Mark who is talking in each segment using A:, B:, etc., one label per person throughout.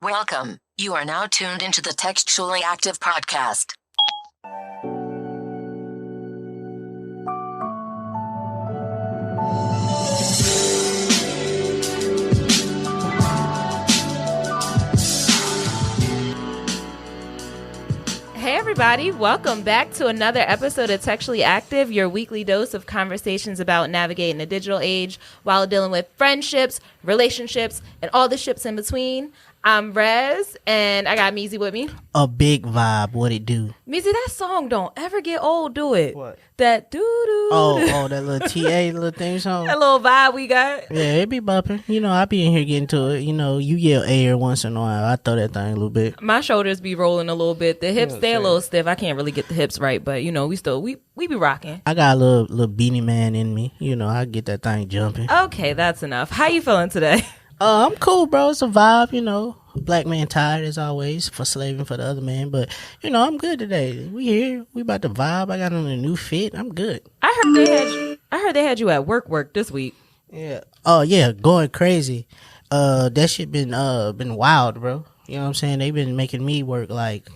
A: Welcome. You are now tuned into the Textually Active podcast.
B: Hey everybody, welcome back to another episode of Textually Active, your weekly dose of conversations about navigating the digital age while dealing with friendships, relationships, and all the ships in between. I'm Rez, and I got Meezy with me.
C: A big vibe, what it do?
B: Meezy, that song don't ever get old, do it?
C: What?
B: That doo-doo.
C: Oh, that little TA little thing song?
B: That little vibe we got.
C: Yeah, it be bumping. You know, I be in here getting to it. You know, you yell air once in a while. I throw that thing a little bit.
B: My shoulders be rolling a little bit. The hips, they a little stiff. I can't really get the hips right, but you know, we be rocking.
C: I got a little beanie man in me. You know, I get that thing jumping.
B: Okay, that's enough. How you feeling today?
C: I'm cool, bro. It's a vibe, you know. Black man tired as always for slaving for the other man, but you know I'm good today. We here, we about to vibe. I got on a new fit. I'm good.
B: I heard they had you at work this week.
C: Yeah. Oh yeah, going crazy. That shit been wild, bro. You know what I'm saying? They've been making me work like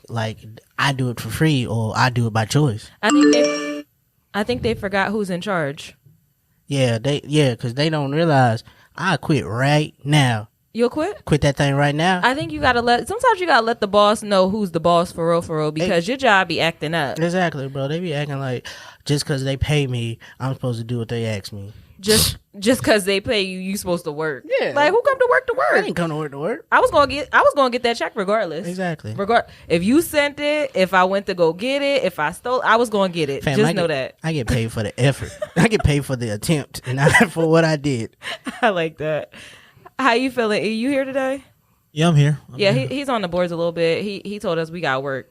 C: I do it for free or I do it by choice.
B: I think they forgot who's in charge.
C: Yeah, because they don't realize I quit right now.
B: You'll quit?
C: Quit that thing right now.
B: I think sometimes you gotta let the boss know who's the boss for real, because your job be acting up.
C: Exactly, bro. They be acting like just because they pay me, I'm supposed to do what they ask me.
B: Just because they pay you, you supposed to work.
C: Yeah.
B: Like who come to work to work?
C: I didn't come to work.
B: I was gonna get that check regardless.
C: Exactly.
B: If you sent it, if I went to go get it, if I stole, I was gonna get it.
C: Fam,
B: Just know that.
C: I get paid for the effort. I get paid for the attempt, and not for what I did.
B: I like that. How you feeling? Are you here today?
D: Yeah, I'm here.
B: He's on the boards a little bit. He told us we got work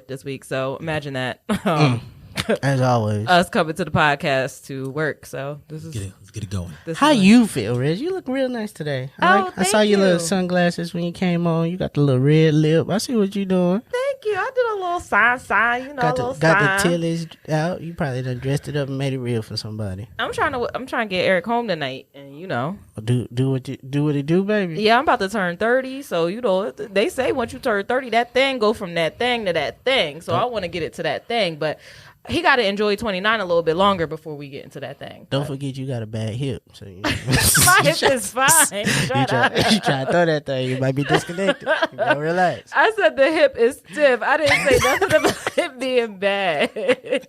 B: this week. So imagine that.
C: As always,
B: Us coming to the podcast to work. So let's
D: get it going.
C: How you feel, Reg? You look real nice today. I saw your little sunglasses when you came on. You got the little red lip. I see what you doing.
B: Thank you. I did a little sign, you know,
C: got
B: got
C: the tillies out. You probably done dressed it up and made it real for somebody.
B: I'm trying to get Eric home tonight, and you know,
C: do what it do, baby.
B: Yeah, I'm about to turn 30, so you know they say once you turn 30, that thing go from that thing to that thing. So I want to get it to that thing, but he got to enjoy 29 a little bit longer before we get into that thing.
C: Don't forget you got a bad hip. So
B: my hip is fine.
C: You try to throw that thing, you might be disconnected. You gotta relax.
B: I said the hip is stiff. I didn't say nothing about it being bad.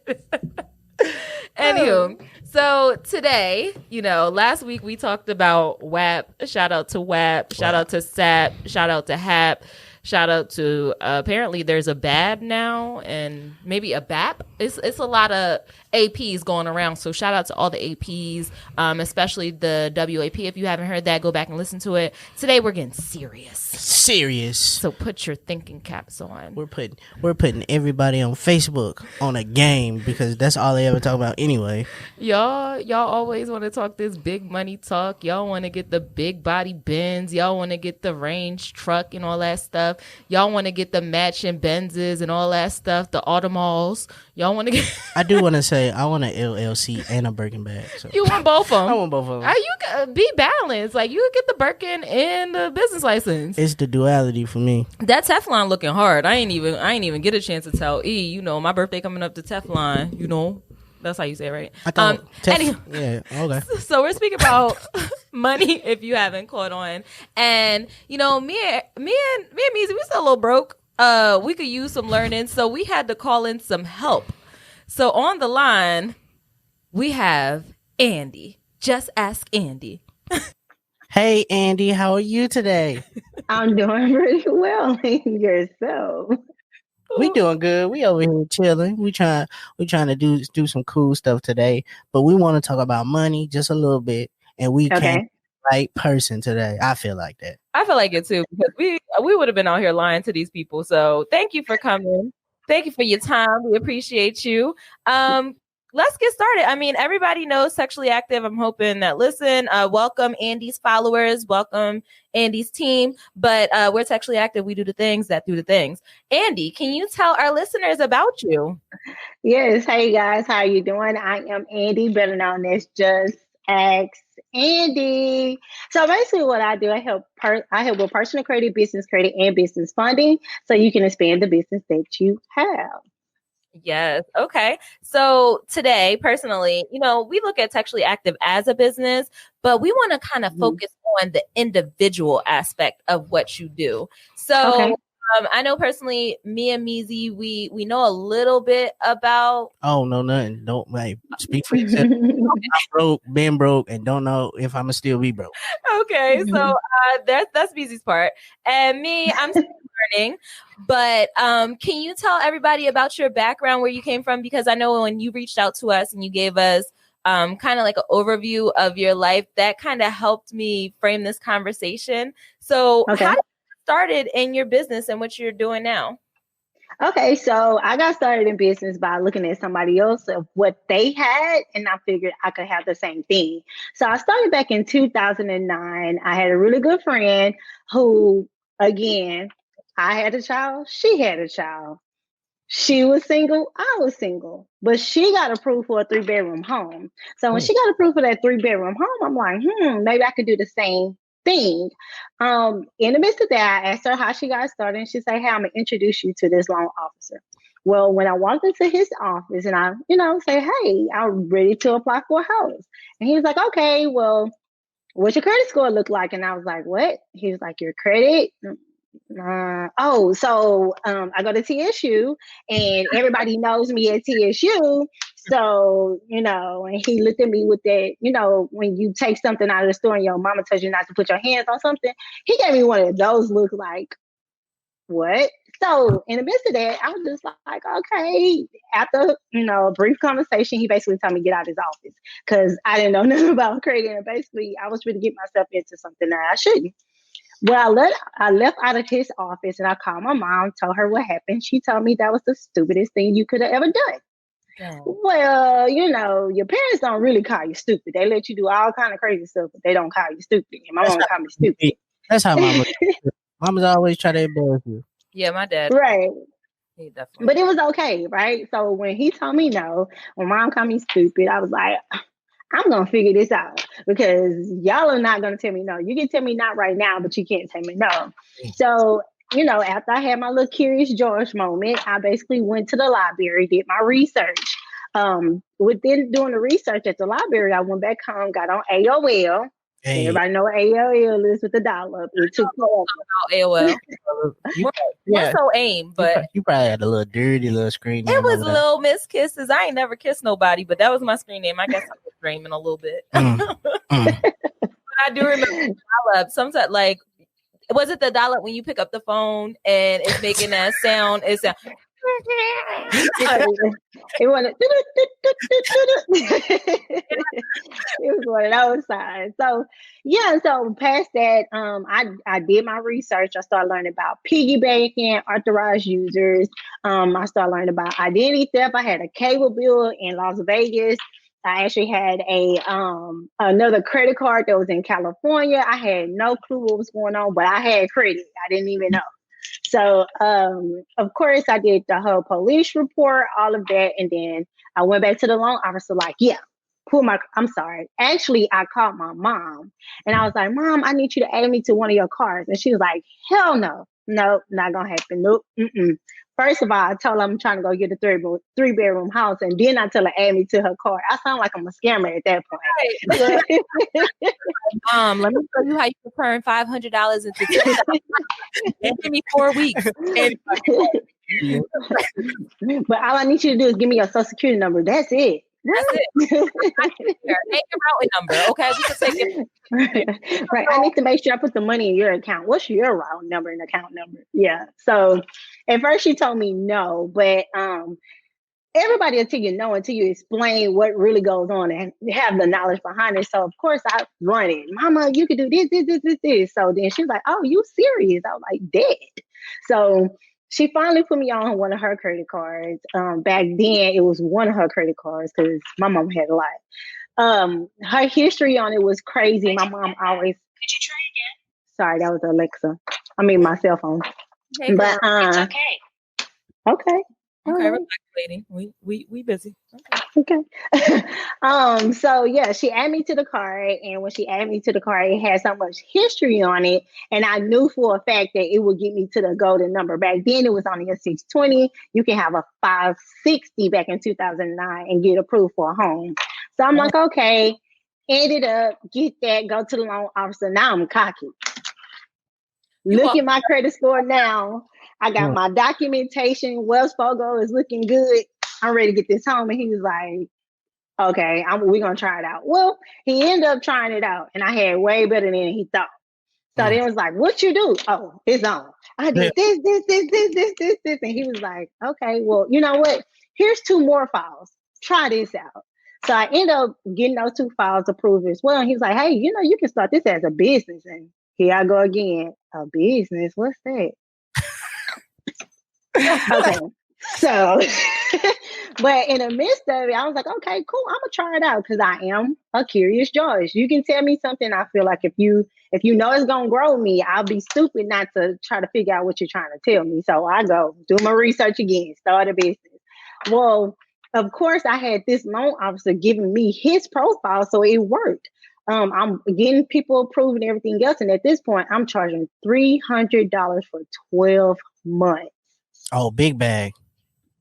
B: Anywho, so today, you know, last week we talked about WAP. Shout out to WAP. Shout out to SAP. Shout out to HAP. Shout out to apparently there's a BAB now and maybe a BAP. It's a lot of APs going around. So shout out to all the APs, especially the WAP. If you haven't heard that, go back and listen to it. Today we're getting serious.
C: So
B: put your thinking caps on.
C: We're putting everybody on Facebook on a game because that's all they ever talk about anyway.
B: Y'all always want to talk this big money talk. Y'all want to get the big body Benz. Y'all want to get the range truck and all that stuff. Y'all want to get the matching Benzes and all that stuff, the Automals. Y'all want to get...
C: I do want to say I want an LLC and a Birkin bag. So.
B: You want both of them?
C: I want both of them.
B: You be balanced. Like, you get the Birkin and the business license.
C: It's the duality for me.
B: That Teflon looking hard. I ain't even get a chance to tell E, you know, my birthday coming up to Teflon, you know. That's how you say it, right?
C: I thought
B: anyway,
C: yeah, okay.
B: So we're speaking about money if you haven't caught on. And, you know, me and Meezy, we still a little broke. We could use some learning. So we had to call in some help. So on the line, we have Andy. Just ask Andy.
C: Hey, Andy, how are you today?
E: I'm doing pretty well. Yourself?
C: We doing good. We over here chilling. We trying to do some cool stuff today, but we want to talk about money just a little bit, and we can't right person today. I feel like that.
B: I feel like it too, because we would have been out here lying to these people. So thank you for coming. Thank you for your time. We appreciate you. Let's get started. I mean, everybody knows Textually Active. I'm hoping that welcome Andy's followers, welcome Andy's team. But we're Textually Active. We do the things that do the things. Andy, can you tell our listeners about you?
E: Yes. Hey guys, how are you doing? I am Andy, better known as Just Ask Andy. So basically what I do, I help with personal credit, business credit, and business funding so you can expand the business that you have.
B: Yes. Okay. So today, personally, we look at Textually Active as a business, but we want to kind of focus on the individual aspect of what you do. So I know personally, me and Meezy, we know a little bit about.
C: Oh, no, nothing. Don't speak for yourself. I'm been broke, and don't know if I'ma still be broke.
B: Okay, so that's Meezy's part, and me, I'm still learning. But can you tell everybody about your background, where you came from? Because I know when you reached out to us and you gave us kind of like an overview of your life, that kind of helped me frame this conversation. So how did you get started in your business and what you're doing now?
E: Okay, so I got started in business by looking at somebody else of what they had, and I figured I could have the same thing. So I started back in 2009. I had a really good friend who, again, I had a child, she had a child. She was single, I was single, but she got approved for a 3-bedroom home. So when she got approved for that 3-bedroom home, I'm like, maybe I could do the same thing. In the midst of that, I asked her how she got started, and she said, "Hey, I'm gonna introduce you to this loan officer." Well, when I walked into his office and I, say, "Hey, I'm ready to apply for a house," and he was like, "Okay, well, what's your credit score look like?" And I was like, "What?" He was like, "Your credit." I go to TSU, and everybody knows me at TSU. So, and he looked at me with that, when you take something out of the store and your mama tells you not to put your hands on something, he gave me one of those looks like, what? So in the midst of that, I was just like, okay. After, a brief conversation, he basically told me to get out of his office because I didn't know nothing about credit. And basically, I was trying to get myself into something that I shouldn't. Well, I left out of his office and I called my mom, told her what happened. She told me that was the stupidest thing you could have ever done. Oh. Well, your parents don't really call you stupid. They let you do all kind of crazy stuff, but they don't call you stupid. And my mom called me stupid.
C: That's how mama's always try to embarrass you.
B: Yeah, my dad.
E: Right.
B: He definitely.
E: But it was okay, right? So when he told me no, when mom called me stupid, I was like, I'm going to figure this out because y'all are not going to tell me no. You can tell me not right now, but you can't tell me no. So, after I had my little Curious George moment, I basically went to the library, did my research. Within doing the research at the library, I went back home, got on AOL. Hey. Everybody know what AOL is with the dial-up. It took
B: AOL. More so AIM, but
C: you probably had a little dirty little screen.
B: It was Little Miss Kisses. I ain't never kissed nobody, but that was my screen name. I guess I was dreaming a little bit. But I do remember dial-up. Sometimes, like, was it the dial-up when you pick up the phone and it's making that sound? It sounds.
E: It was one of those signs. So so past that, I did my research. I started learning about piggy banking, authorized users. I started learning about identity theft. I had a cable bill in Las Vegas. I actually had another credit card that was in California. I had no clue what was going on, but I had credit. I didn't even know. So, of course, I did the whole police report, all of that. And then I went back to the loan officer like, I'm sorry. Actually, I called my mom and I was like, "Mom, I need you to add me to one of your cars." And she was like, "Hell no, not going to happen. Nope. Mm-mm." First of all, I told her I'm trying to go get a 3-bedroom house. And then I tell her, add me to her car. I sound like I'm a scammer at that point.
B: Right. Let me show you how you can turn $500 into $10,000 and give me 4 weeks.
E: But all I need you to do is give me your social security number. That's it.
B: That's it. Take your routing number. Okay, we can take it.
E: Right. I need to make sure I put the money in your account. What's your routing number and account number? Yeah. So at first she told me no, but everybody will tell you no until you explain what really goes on and have the knowledge behind it. So of course I run it. "Mama, you could do this. So then she was like, "Oh, you serious?" I was like, "Dead." So she finally put me on one of her credit cards. Back then, it was one of her credit cards because my mom had a lot. Her history on it was crazy. My mom always. Could you try again? Sorry, that was Alexa. I mean, my cell phone.
B: Hey,
E: but
A: it's okay.
E: Okay.
B: Okay,
E: All right.
B: relax, lady. We busy.
E: Okay. So yeah, she added me to the card, and when she added me to the card, it had so much history on it, and I knew for a fact that it would get me to the golden number. Back then, it was only a 620. You can have a 560 back in 2009 and get approved for a home. So I'm like, okay, ended up get that, go to the loan officer. Now I'm cocky. Look at my credit score now. I got my documentation. Wells Fargo is looking good. I'm ready to get this home. And he was like, okay, we're going to try it out. Well, he ended up trying it out, and I had way better than he thought. So then it was like, what you do? Oh, it's on. I did this. And he was like, okay, well, you know what? Here's 2 more files. Try this out. So I ended up getting those 2 files approved as well. And he was like, hey, you can start this as a business. And here I go again. A business? What's that? Okay. So, but in the midst of it, I was like, okay, cool. I'm gonna try it out because I am a curious George. You can tell me something. I feel like if you know it's gonna grow me, I'll be stupid not to try to figure out what you're trying to tell me. So I go do my research again, start a business. Well, of course, I had this loan officer giving me his profile, so it worked. I'm getting people approved and everything else, and at this point, I'm charging $300 for 12 months.
C: Oh, big bag.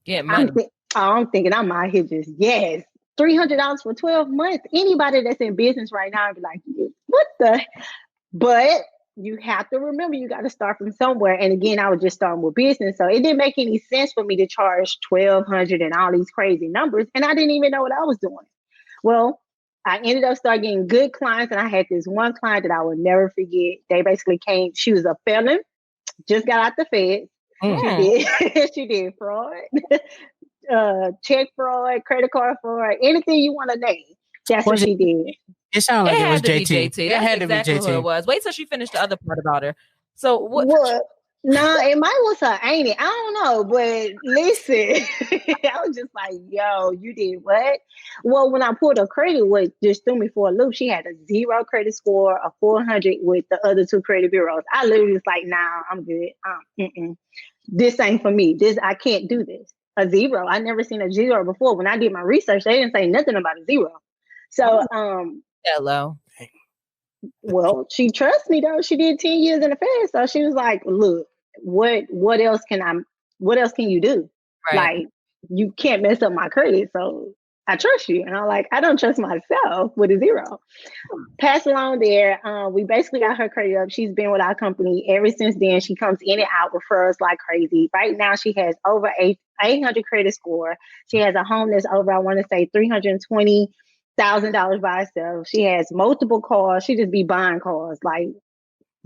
B: Yeah, money.
E: I'm thinking I'm out here just, yes, $300 for 12 months. Anybody that's in business right now would be like, what the? But you have to remember, you got to start from somewhere. And again, I was just starting with business. So it didn't make any sense for me to charge $1,200 and all these crazy numbers. And I didn't even know what I was doing. Well, I ended up starting getting good clients. And I had this one client that I will never forget. They basically came, she was a felon, just got out the feds. She did fraud, check fraud, credit card fraud, anything you want to name. That's what she did.
C: It sounded like it was
B: JT.
C: It had to be
B: exactly
C: JT.
B: who it was. Wait till she finished the other part about her. So what?
E: No, it might was her, ain't it? I don't know, but listen, I was just like, yo, you did what? Well, when I pulled her credit, what just threw me for a loop, she had a 0 credit score, a 400 with the other 2 credit bureaus. I literally was like, nah, I'm good. This ain't for me. I can't do this. A 0. I never seen a 0 before. When I did my research, they didn't say nothing about a 0. So,
B: hello.
E: Well, she trusts me though. She did 10 years in the Fed, so she was like, look, what else can you do?
B: Right.
E: Like, you can't mess up my credit, so I trust you. And I'm like, I don't trust myself with a 0. Pass along there. We basically got her credit up. She's been with our company ever since then. She comes in and out referrals like crazy. Right now, she has over 800 credit score. She has a home that's over, I want to say, $320,000 by herself. She has multiple cars. She just be buying cars. Like,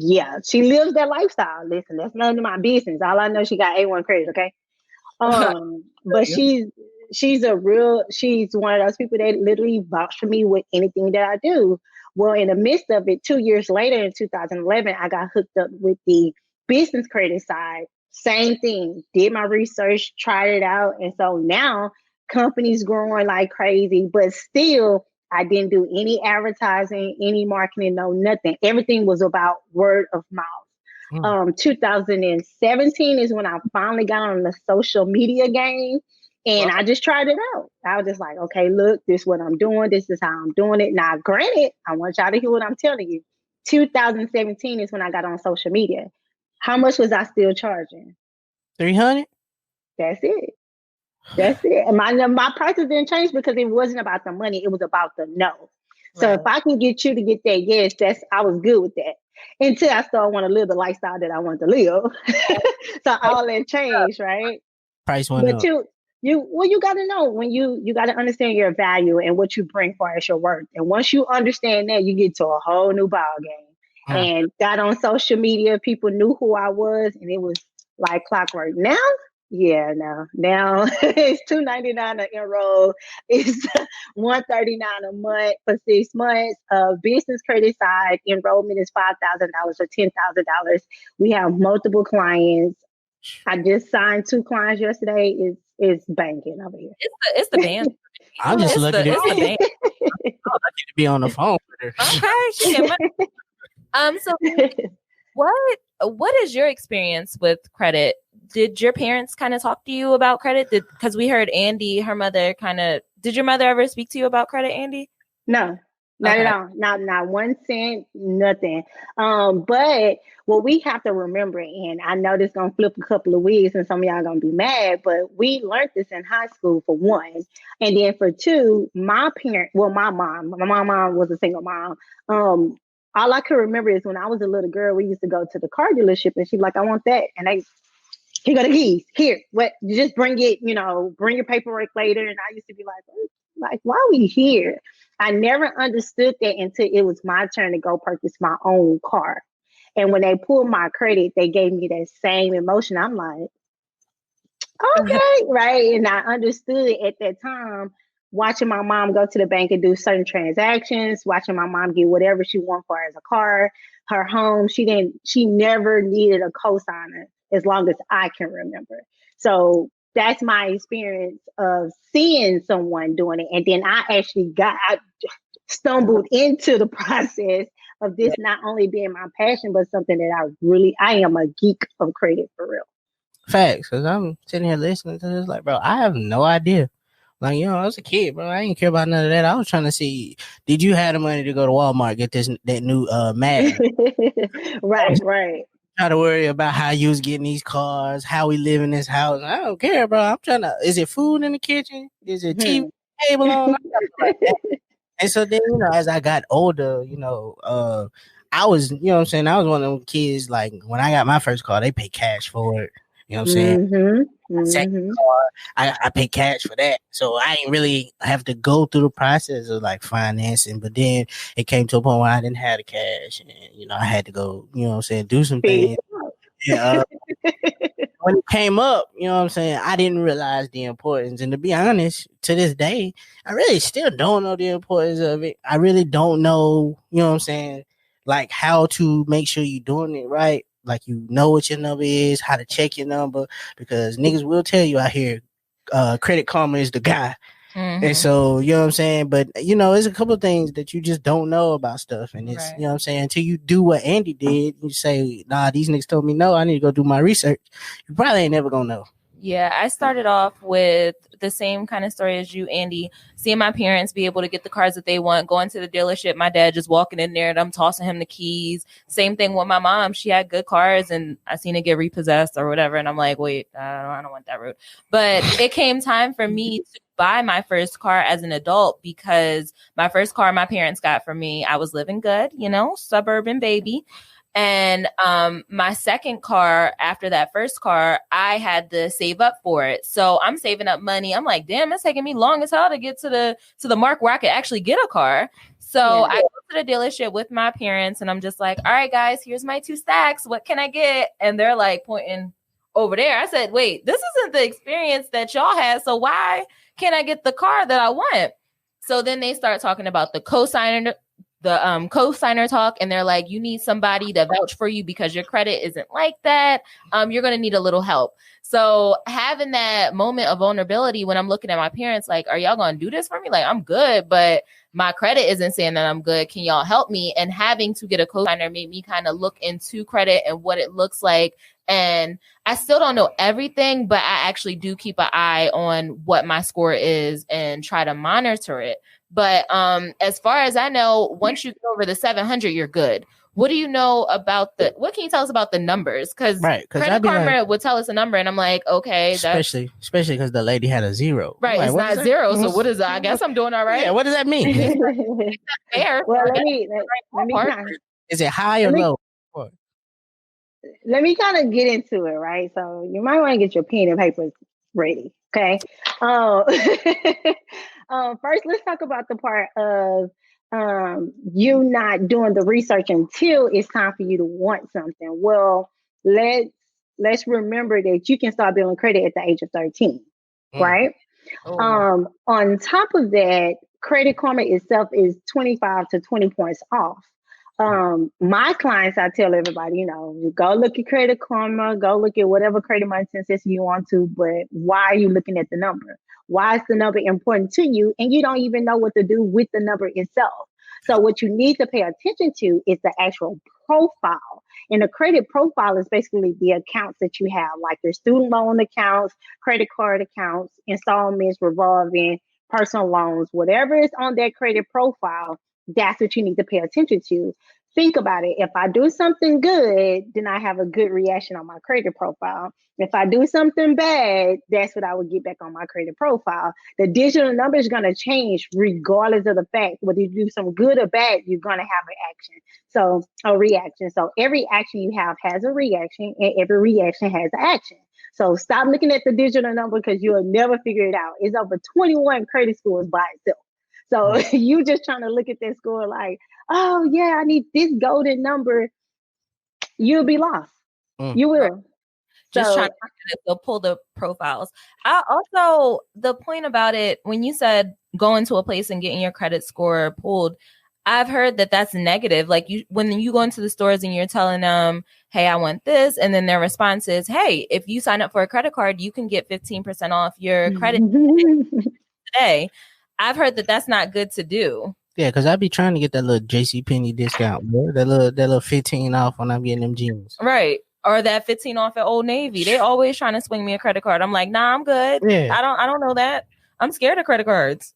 E: yeah, she lives that lifestyle. Listen, that's none of my business. All I know, she got A1 credit. Okay. But she's one of those people that literally vouch for me with anything that I do. Well, in the midst of it, 2 years later in 2011, I got hooked up with the business credit side. Same thing. Did my research, tried it out, and so now companies growing like crazy. But still, I didn't do any advertising, any marketing, no nothing. Everything was about word of mouth. 2017 is when I finally got on the social media game, and I just tried it out. I was just like, okay, look, this is what I'm doing. This is how I'm doing it. Now, granted, I want y'all to hear what I'm telling you. 2017 is when I got on social media. How much was I still charging?
C: 300.
E: That's it. And my prices didn't change because it wasn't about the money. It was about the no. So if I can get you to get that yes, I was good with that. Until I started want to live the lifestyle that I want to live. So all that changed, right?
C: Price went up.
E: You got to know when you got to understand your value and what you bring for as your worth. And once you understand that, you get to a whole new ball game. And got on social media, people knew who I was, and it was like clockwork. Now it's $299 to enroll. It's $139 a month for 6 months. Business credit side enrollment is $5,000 or $10,000. We have multiple clients. I just signed 2 clients yesterday. It's banking over here.
B: It's the band.
C: I'm just looking at it.
B: It's the band.
C: I need to be on the phone with her.
B: Okay, she get money. So what is your experience with credit? did your parents kind of talk to you about credit? Because we heard Andy, her mother did your mother ever speak to you about credit, Andy?
E: No, not at all. Not 1 cent, nothing. But what we have to remember, and I know this gonna flip a couple of weeks and some of y'all gonna be mad, but we learned this in high school for one. And then for two, my mom was a single mom. All I can remember is when I was a little girl, we used to go to the car dealership and she's like, I want that. And here go the keys. Here, what? Just bring it, bring your paperwork later. And I used to be like, why are we here? I never understood that until it was my turn to go purchase my own car. And when they pulled my credit, they gave me that same emotion. I'm like, okay, right. And I understood at that time, watching my mom go to the bank and do certain transactions, watching my mom get whatever she wanted for her as a car, her home. She never needed a cosigner as long as I can remember. So that's my experience of seeing someone doing it. And then I stumbled into the process of this not only being my passion, but something that I am a geek of credit for real.
C: Facts, because I'm sitting here listening to this like, bro, I have no idea. Like, I was a kid, bro. I didn't care about none of that. I was trying to see, did you have the money to go to Walmart, get that new Madden?
E: Right.
C: Try to worry about how you was getting these cars, how we live in this house. I don't care, bro. I'm trying to, is it food in the kitchen? Is it TV table on? And so then, as I got older, I was, what I'm saying? I was one of them kids, like, when I got my first car, they paid cash for it. You know what I'm saying? Second car, I pay cash for that. So I didn't really have to go through the process of like financing. But then it came to a point where I didn't have the cash. And, I had to go, do some things. Yeah, when it came up, I didn't realize the importance. And to be honest, to this day, I really still don't know the importance of it. I really don't know, like how to make sure you're doing it right. Like, what your number is, how to check your number, because niggas will tell you out here, Credit Karma is the guy. Mm-hmm. And so, you know what I'm saying? But, there's a couple of things that you just don't know about stuff. And it's, you know what I'm saying? Until you do what Andy did, you say, nah, these niggas told me no, I need to go do my research. You probably ain't never gonna know.
B: Yeah, I started off with the same kind of story as you, Andy, seeing my parents be able to get the cars that they want, going to the dealership, my dad just walking in there and I'm tossing him the keys. Same thing with my mom. She had good cars and I seen it get repossessed or whatever. And I'm like, wait, I don't want that route. But it came time for me to buy my first car as an adult, because my first car my parents got for me, I was living good, suburban baby. And my second car, after that first car, I had to save up for it. So I'm saving up money. I'm like, damn, it's taking me long as hell to get to the mark where I could actually get a car. So I go to the dealership with my parents and I'm just like, all right, guys, here's my 2 stacks. What can I get? And they're like pointing over there. I said, wait, this isn't the experience that y'all had. So why can't I get the car that I want? So then they start talking about the cosigner talk, and they're like, you need somebody to vouch for you because your credit isn't like that. You're going to need a little help. So having that moment of vulnerability when I'm looking at my parents, like, are y'all going to do this for me? Like, I'm good, but my credit isn't saying that I'm good. Can y'all help me? And having to get a cosigner made me kind of look into credit and what it looks like. And I still don't know everything, but I actually do keep an eye on what my score is and try to monitor it. But as far as I know, once you get over the 700, you're good. What do you know about what can you tell us about the numbers? Because Credit Karma would tell us a number and I'm like, okay.
C: Especially because the lady had a 0.
B: Right,
C: like,
B: it's not 0. So what is that? I guess I'm doing all right.
C: Yeah, what does that mean?
B: Fair.
E: Well, let me
C: is it high or low?
E: Let me kind of get into it, right? So you might want to get your pen and paper ready, okay? First, let's talk about the part of you not doing the research until it's time for you to want something. Well, let's remember that you can start building credit at the age of 13, right? Oh. On top of that, Credit Karma itself is 25 to 20 points off. My clients, I tell everybody, go look at Credit Karma, go look at whatever credit monitoring system you want to, but why are you looking at the number? Why is the number important to you? And you don't even know what to do with the number itself. So what you need to pay attention to is the actual profile. And the credit profile is basically the accounts that you have, like your student loan accounts, credit card accounts, installments, revolving, personal loans, whatever is on that credit profile, that's what you need to pay attention to. Think about it. If I do something good, then I have a good reaction on my credit profile. If I do something bad, that's what I would get back on my credit profile. The digital number is going to change regardless of the fact whether you do some good or bad, you're going to have an action. So a reaction. So every action you have has a reaction, and every reaction has an action. So stop looking at the digital number because you'll never figure it out. It's over 21 credit scores by itself. So you just trying to look at that score like, oh yeah, I need this golden number. You'll be lost. You will.
B: Right. Just trying to pull the profiles. I also, the point about it, when you said going to a place and getting your credit score pulled, I've heard that that's negative. Like when you go into the stores and you're telling them, hey, I want this. And then their response is, hey, if you sign up for a credit card, you can get 15% off your credit today. I've heard that that's not good to do.
C: Yeah, because I be trying to get that little JCPenney discount, bro. That little 15 off when I'm getting them jeans.
B: Right. Or that 15 off at Old Navy. They always trying to swing me a credit card. I'm like, nah, I'm good.
C: Yeah.
B: I don't know that. I'm scared of credit cards.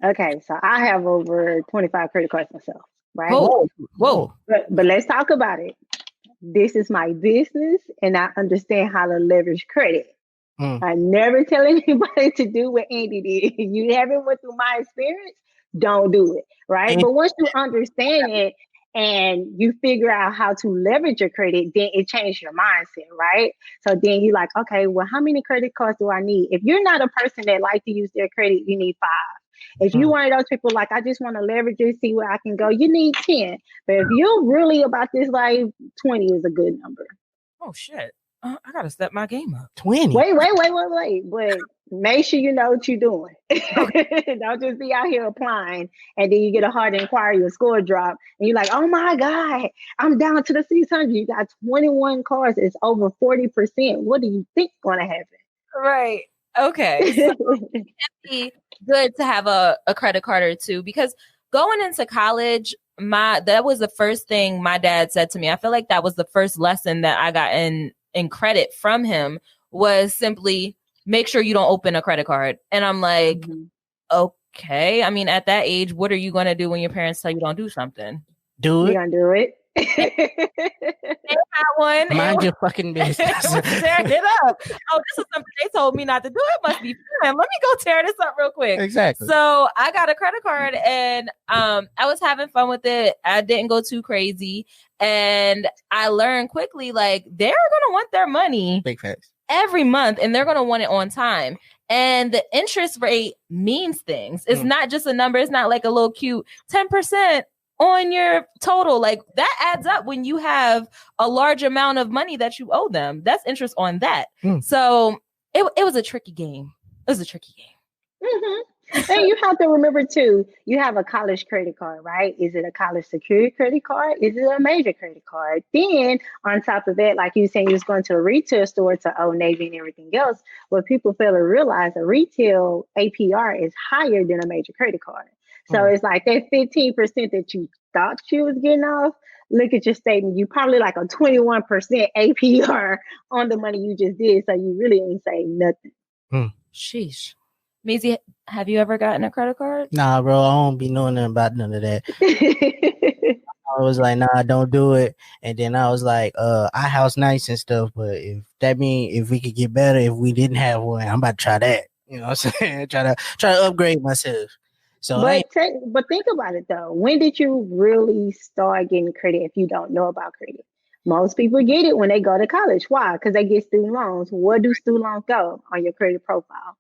E: Okay, so I have over 25 credit cards myself, right?
B: Whoa.
E: But let's talk about it. This is my business, and I understand how to leverage credit. I never tell anybody to do what Andy did. You haven't went through my experience, don't do it, right? But once you understand it and you figure out how to leverage your credit, then it changes your mindset, right? So then you're like, okay, well, how many credit cards do I need? If you're not a person that like to use their credit, you need 5. If you're one of those people like, I just want to leverage it, see where I can go, you need 10. But if you're really about this life, 20 is a good number.
B: Oh, shit. I got to step my game up.
C: 20.
E: Wait. But make sure you know what you're doing. Don't just be out here applying and then you get a hard inquiry, your score drop, and you're like, oh my God, I'm down to the 600. You got 21 cards. It's over 40%. What do you think going to happen?
B: Right. Okay. So it'd be good to have a credit card or two, because going into college, that was the first thing my dad said to me. I feel like that was the first lesson that I got in credit from him, was simply make sure you don't open a credit card. And I'm like, okay. I mean, at that age, what are you going to do when your parents tell you don't do something?
C: Do it.
E: You're going to do it.
B: One,
C: mind your fucking business.
B: Tearing it up. Oh, this is something they told me not to do. It must be fun. Let me go tear this up real quick.
C: Exactly.
B: So I got a credit card and I was having fun with it. I didn't go too crazy. And I learned quickly, like, they're gonna want their money
C: Big facts.
B: every month, and they're gonna want it on time. And the interest rate means things. It's not just a number. It's not like a little cute 10% on your total. Like, that adds up when you have a large amount of money that you owe them. That's interest on that. So it was a tricky game. It was a tricky game.
E: And you have to remember too, you have a college credit card, right? Is it a college secured credit card? Is it a major credit card? Then on top of that, like you saying, you was going to a retail store to Old Navy and everything else. What people fail to realize, a retail APR is higher than a major credit card. So it's like that 15% that you thought you was getting off. Look at your statement. You probably like a 21% APR on the money you just did. So you really ain't saying nothing.
B: Sheesh. Maisie, have you ever gotten a credit card?
C: Nah, bro, I don't be knowing nothing about none of that. I was like, nah, don't do it. And then I was like, our house nice and stuff, but if that mean if we could get better, if we didn't have one, I'm about to try that. You know what I'm saying? try to upgrade myself. So
E: but think about it though. When did you really start getting credit if you don't know about credit? Most people get it when they go to college. Why? Because they get student loans. Where do student loans go on your credit profile?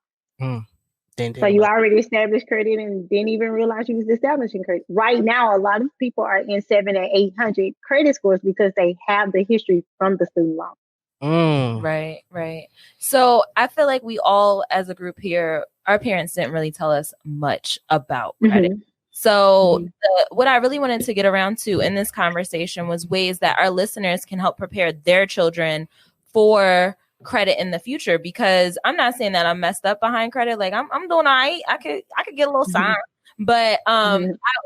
E: So you already established credit and didn't even realize you was establishing credit. Right now, a lot of people are in 700 and 800 credit scores because they have the history from the student loan.
B: Right. So I feel like we all, as a group here, our parents didn't really tell us much about credit. So what I really wanted to get around to in this conversation was ways that our listeners can help prepare their children for credit in the future, because I'm not saying that I'm messed up behind credit. Like I'm doing all right. I could get a little sign, But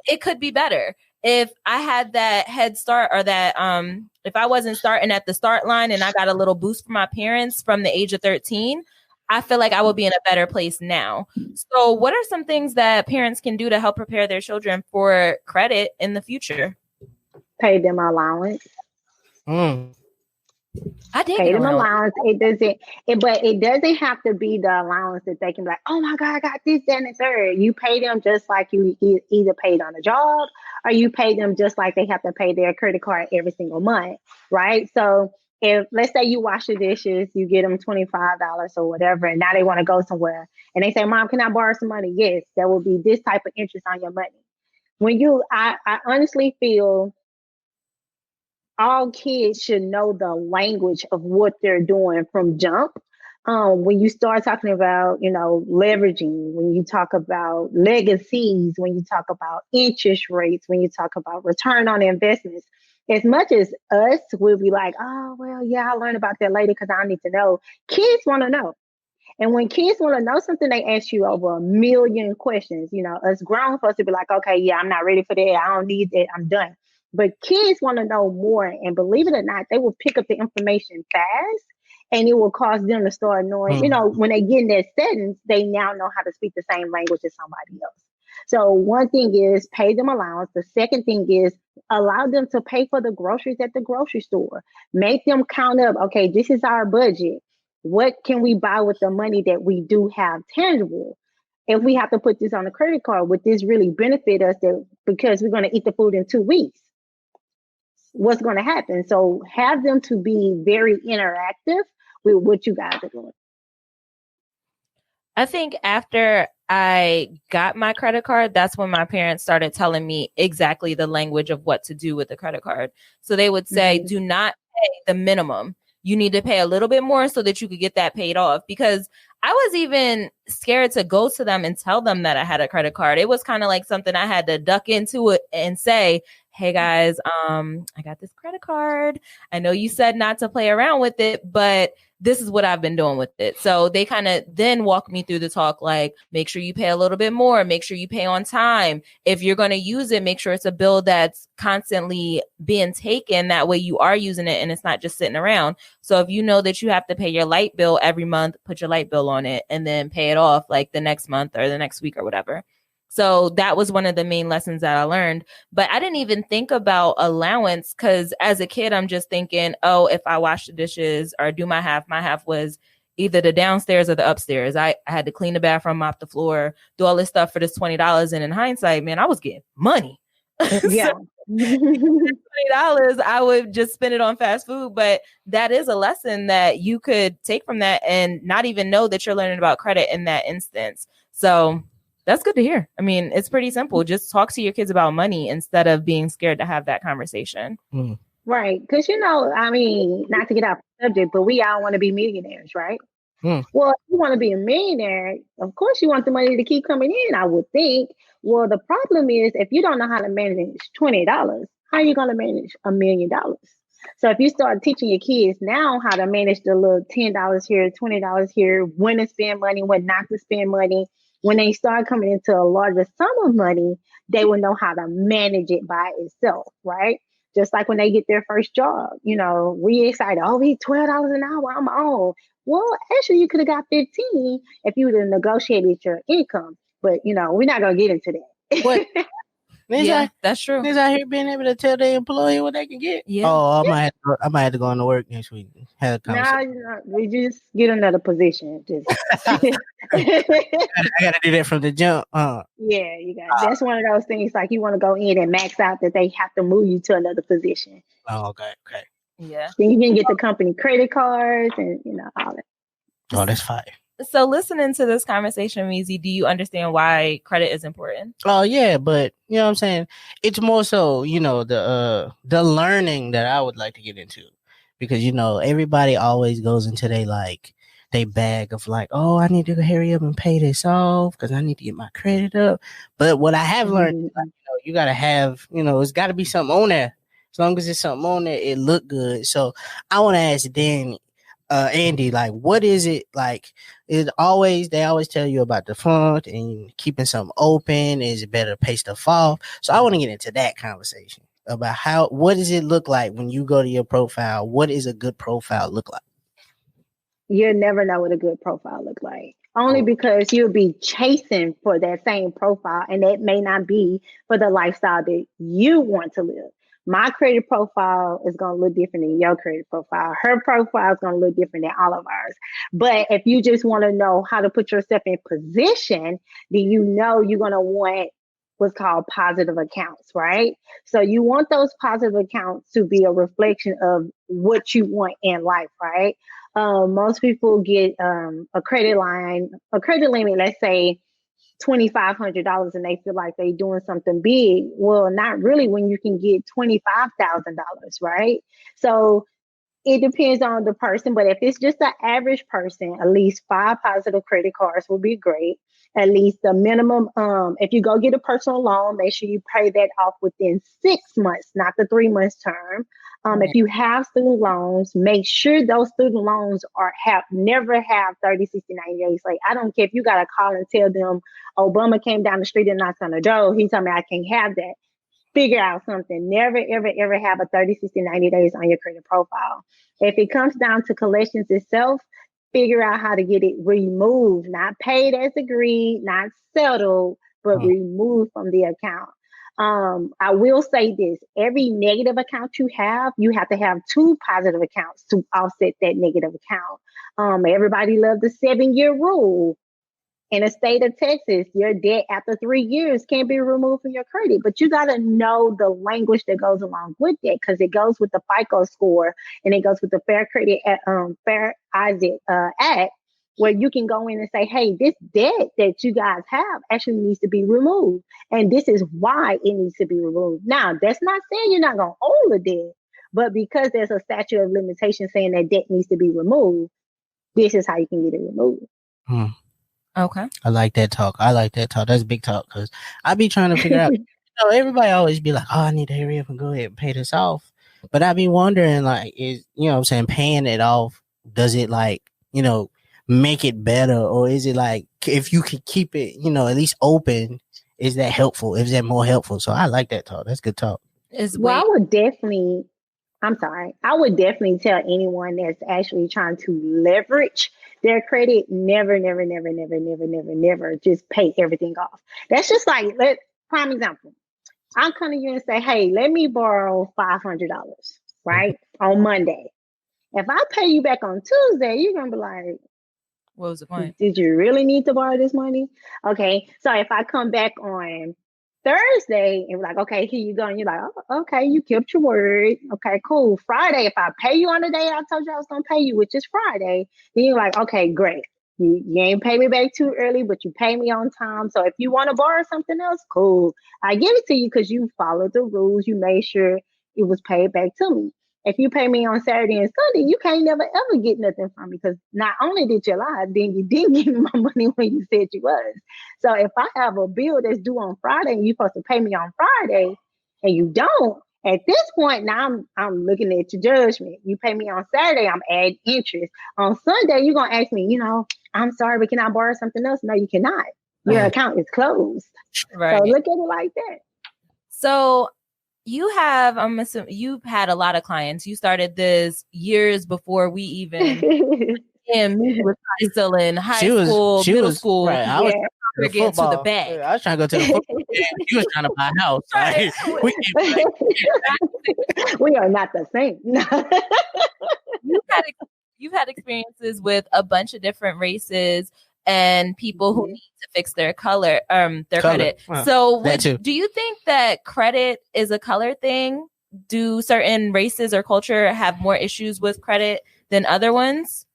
B: it could be better if I had that head start, or that if I wasn't starting at the start line and I got a little boost from my parents from the age of 13. I feel like I will be in a better place now. So what are some things that parents can do to help prepare their children for credit in the future?
E: Pay them allowance.
B: I did
E: pay them allowance. But it doesn't have to be the allowance that they can be like, oh my God, I got this, that, and the third. You pay them just like you either paid on a job, or you pay them just like they have to pay their credit card every single month, right? So if, let's say you wash the dishes, you get them $25 or whatever, and now they want to go somewhere, and they say, Mom, can I borrow some money? Yes, there will be this type of interest on your money. I honestly feel all kids should know the language of what they're doing from jump. When you start talking about, leveraging, when you talk about legacies, when you talk about interest rates, when you talk about return on investments, as much as us will be like, oh, well, yeah, I'll learn about that later because I need to know. Kids want to know. And when kids want to know something, they ask you over a million questions. Us grown folks to be like, okay, yeah, I'm not ready for that. I don't need that. I'm done. But kids want to know more. And believe it or not, they will pick up the information fast, and it will cause them to start knowing, when they get in that sentence, they now know how to speak the same language as somebody else. So one thing is pay them allowance. The second thing is allow them to pay for the groceries at the grocery store. Make them count up, okay, this is our budget. What can we buy with the money that we do have tangible? If we have to put this on a credit card, would this really benefit us because we're going to eat the food in 2 weeks? What's going to happen? So have them to be very interactive with what you guys are doing.
B: I think after I got my credit card, that's when my parents started telling me exactly the language of what to do with the credit card. So they would say, do not pay the minimum. You need to pay a little bit more so that you could get that paid off, because I was even scared to go to them and tell them that I had a credit card. It was kind of like something I had to duck into it and say, hey guys, I got this credit card. I know you said not to play around with it, but this is what I've been doing with it. So they kind of then walk me through the talk, like, make sure you pay a little bit more, make sure you pay on time. If you're going to use it, make sure it's a bill that's constantly being taken. That way you are using it and it's not just sitting around. So if you know that you have to pay your light bill every month, put your light bill on it and then pay it off like the next month or the next week or whatever. So that was one of the main lessons that I learned. But I didn't even think about allowance because as a kid, I'm just thinking, oh, if I wash the dishes or do my half was either the downstairs or the upstairs. I had to clean the bathroom, mop the floor, do all this stuff for this $20. And in hindsight, man, I was getting money.
E: Yeah.
B: So, $20, I would just spend it on fast food. But that is a lesson that you could take from that and not even know that you're learning about credit in that instance. So that's good to hear. I mean, it's pretty simple. Just talk to your kids about money instead of being scared to have that conversation.
E: Right. Because, not to get off the subject, but we all want to be millionaires, right? Well, if you want to be a millionaire, of course you want the money to keep coming in, I would think. Well, the problem is if you don't know how to manage $20, how are you going to manage $1 million? So if you start teaching your kids now how to manage the little $10 here, $20 here, when to spend money, when not to spend money, when they start coming into a larger sum of money, they will know how to manage it by itself, right? Just like when they get their first job, we excited, oh, we $12 an hour, I'm on. Well, actually, you could have got 15 if you would have negotiated your income. But, we're not going to get into that.
C: What?
B: Yeah, that's true.
C: Niggas out here being able to tell their employee what they can get.
B: Yeah.
C: Oh, I might have to go into work next week. Have a conversation.
E: No, we just get another position. Just
C: I got to do that from the jump.
E: Yeah, you got. That's one of those things. Like you want to go in and max out that they have to move you to another position.
C: Oh, okay.
B: Yeah.
E: Then you can get the company credit cards and all that.
C: Oh, that's fine.
B: So listening to this conversation, Meezy, do you understand why credit is important?
C: Oh yeah, but you know what I'm saying? It's more so, the learning that I would like to get into. Because everybody always goes into they bag of like, oh, I need to hurry up and pay this off because I need to get my credit up. But what I have learned is you gotta have, it's gotta be something on there. As long as it's something on there, it look good. So I want to ask Danny, Andy, like, what is it like? They always tell you about the font and keeping something open. Is it better to pay stuff off? So I want to get into that conversation about what does it look like when you go to your profile? What is a good profile look like?
E: You'll never know what a good profile look like. Only because you'll be chasing for that same profile, and that may not be for the lifestyle that you want to live. My credit profile is going to look different than your credit profile. Her profile is going to look different than all of ours. But if you just want to know how to put yourself in position, then you know you're going to want what's called positive accounts, right? So you want those positive accounts to be a reflection of what you want in life, right? Most people get a credit limit, let's say $2,500, and they feel like they're doing something big. Well, not really when you can get $25,000, right? So it depends on the person, but if it's just an average person, at least 5 positive credit cards will be great. At least the minimum, if you go get a personal loan, make sure you pay that off within 6 months, not the 3 months term. If you have student loans, make sure those student loans never have 30, 60, 90 days late. I don't care if you got to call and tell them Obama came down the street and knocked on the door. He told me I can't have that. Figure out something. Never, ever, ever have a 30, 60, 90 days on your credit profile. If it comes down to collections itself, figure out how to get it removed, not paid as agreed, not settled, but removed from the account. I will say this, every negative account you have to have 2 positive accounts to offset that negative account. Everybody loves the 7-year rule. In the state of Texas, your debt after 3 years can't be removed from your credit, but you got to know the language that goes along with that, because it goes with the FICO score and it goes with the Fair Isaac Act, where you can go in and say, hey, this debt that you guys have actually needs to be removed. And this is why it needs to be removed. Now, that's not saying you're not going to owe the debt, but because there's a statute of limitation saying that debt needs to be removed, this is how you can get it removed.
B: Okay.
C: I like that talk. That's big talk, because I be trying to figure out, everybody always be like, oh, I need to hurry up and go ahead and pay this off. But I be wondering, like, is, what I'm saying, paying it off, does it, like, make it better? Or is it like, if you could keep it, at least open, is that helpful? Is that more helpful? So I like that talk. That's good talk.
E: I would definitely tell anyone that's actually trying to leverage their credit, never just pay everything off. That's just like, prime example. I'll come to you and say, hey, let me borrow $500, right? On Monday. If I pay you back on Tuesday, you're going to be like,
B: what was the point?
E: Did you really need to borrow this money? Okay. So if I come back on Thursday and like, okay, here you go. And you're like, oh, okay, you kept your word. Okay, cool. Friday, if I pay you on the day I told you I was going to pay you, which is Friday, then you're like, okay, great. You ain't pay me back too early, but you pay me on time. So if you want to borrow something else, cool. I give it to you because you followed the rules. You made sure it was paid back to me. If you pay me on Saturday and Sunday, you can't never ever get nothing from me, because not only did you lie, then you didn't give me my money when you said you was. So if I have a bill that's due on Friday and you're supposed to pay me on Friday and you don't, at this point, now I'm looking at your judgment. You pay me on Saturday, I'm adding interest. On Sunday, you're going to ask me, I'm sorry, but can I borrow something else? No, you cannot. Your account is closed. Right. So look at it like that.
B: So I'm assuming you've had a lot of clients. You started this years before we even was still in high school, middle school.
C: Right. I was
B: trying to get to the bag.
C: I was trying to go to the football game. You was trying to buy a house. Right?
E: We are not the same.
B: You've had experiences with a bunch of different races and people who need to fix their credit.
C: Wow.
B: So do you think that credit is a color thing? Do certain races or culture have more issues with credit than other ones?